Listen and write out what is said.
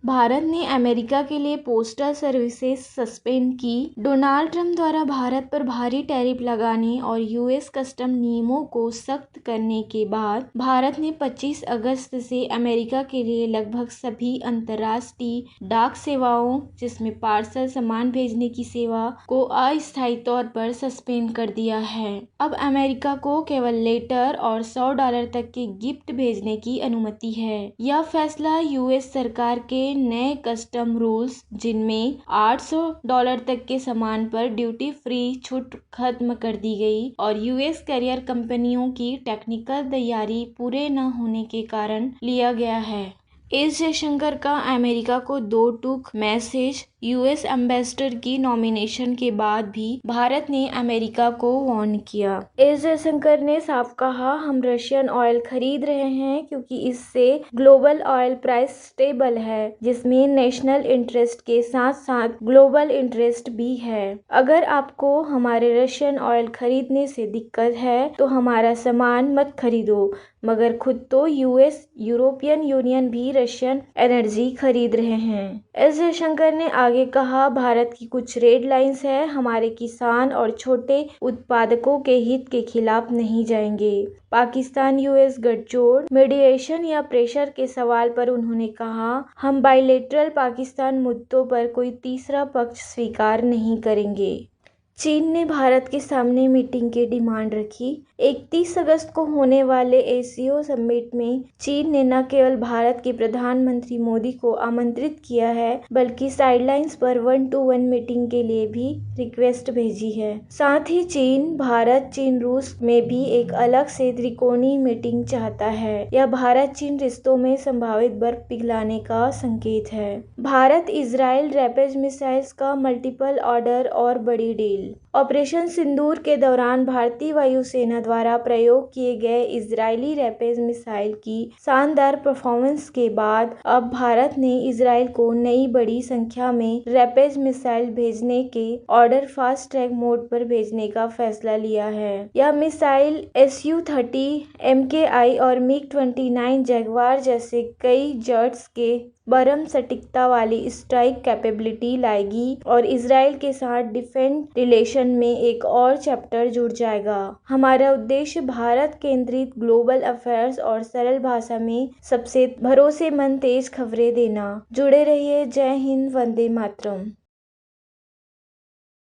भारत ने अमेरिका के लिए पोस्टल सर्विसेज सस्पेंड की। डोनाल्ड ट्रंप द्वारा भारत पर भारी टैरिफ लगाने और यूएस कस्टम नियमों को सख्त करने के बाद भारत ने 25 अगस्त से अमेरिका के लिए लगभग सभी अंतर्राष्ट्रीय डाक सेवाओं, जिसमें पार्सल सामान भेजने की सेवा, को अस्थायी तौर पर सस्पेंड कर दिया है। अब अमेरिका को केवल लेटर और $100 तक के गिफ्ट भेजने की अनुमति है। यह फैसला यूएस सरकार के नए कस्टम रूल्स, जिनमें $800 तक के सामान पर ड्यूटी फ्री छूट खत्म कर दी गई और यूएस कैरियर कंपनियों की टेक्निकल तैयारी पूरे न होने के कारण लिया गया है। एस जयशंकर का अमेरिका को 2 टूक मैसेज। यूएस एम्बेसडर की नॉमिनेशन के बाद भी भारत ने अमेरिका को वार्न किया। एस जयशंकर ने साफ कहा, हम रशियन ऑयल खरीद रहे हैं क्योंकि इससे ग्लोबल ऑयल प्राइस स्टेबल है, जिसमें नेशनल इंटरेस्ट के साथ साथ ग्लोबल इंटरेस्ट भी है। अगर आपको हमारे रशियन ऑयल खरीदने से दिक्कत है तो हमारा सामान मत खरीदो, मगर खुद तो यूएस, यूरोपियन यूनियन भी रशियन एनर्जी खरीद रहे हैं। एस जयशंकर ने आगे कहा, भारत की कुछ रेड लाइंस है, हमारे किसान और छोटे उत्पादकों के हित के खिलाफ नहीं जाएंगे। पाकिस्तान यूएस गठजोड़, मीडिएशन या प्रेशर के सवाल पर उन्होंने कहा, हम बाइलेटरल पाकिस्तान मुद्दों पर कोई तीसरा पक्ष स्वीकार नहीं करेंगे। चीन ने भारत के सामने मीटिंग की डिमांड रखी। 31 अगस्त को होने वाले एससीओ समिट में चीन ने न केवल भारत के प्रधानमंत्री मोदी को आमंत्रित किया है, बल्कि साइडलाइंस पर 1-to-1 मीटिंग के लिए भी रिक्वेस्ट भेजी है। साथ ही चीन, भारत, चीन रूस में भी एक अलग से त्रिकोणीय मीटिंग चाहता है। यह भारत चीन रिश्तों में संभावित बर्फ पिघलाने का संकेत है। भारत इजराइल रैपिड मिसाइल्स का मल्टीपल ऑर्डर और बड़ी डील। ऑपरेशन सिंदूर के दौरान भारतीय वायुसेना द्वारा प्रयोग किए गए इजरायली रैपिड मिसाइल की शानदार परफॉर्मेंस के बाद अब भारत ने इजराइल को नई बड़ी संख्या में रैपिड मिसाइल भेजने के ऑर्डर फास्ट ट्रैक मोड पर भेजने का फैसला लिया है। यह मिसाइल Su-30 MKI और MiG-29 जगुआर जैसे कई जेट्स के बरम सटीकता वाली स्ट्राइक कैपेबिलिटी लाएगी और इजराइल के साथ डिफेंस रिलेशन में एक और चैप्टर जुड़ जाएगा। हमारा उद्देश्य भारत केंद्रित ग्लोबल अफेयर्स और सरल भाषा में सबसे भरोसेमंद तेज खबरें देना। जुड़े रहिए। जय हिंद, वंदे मातरम।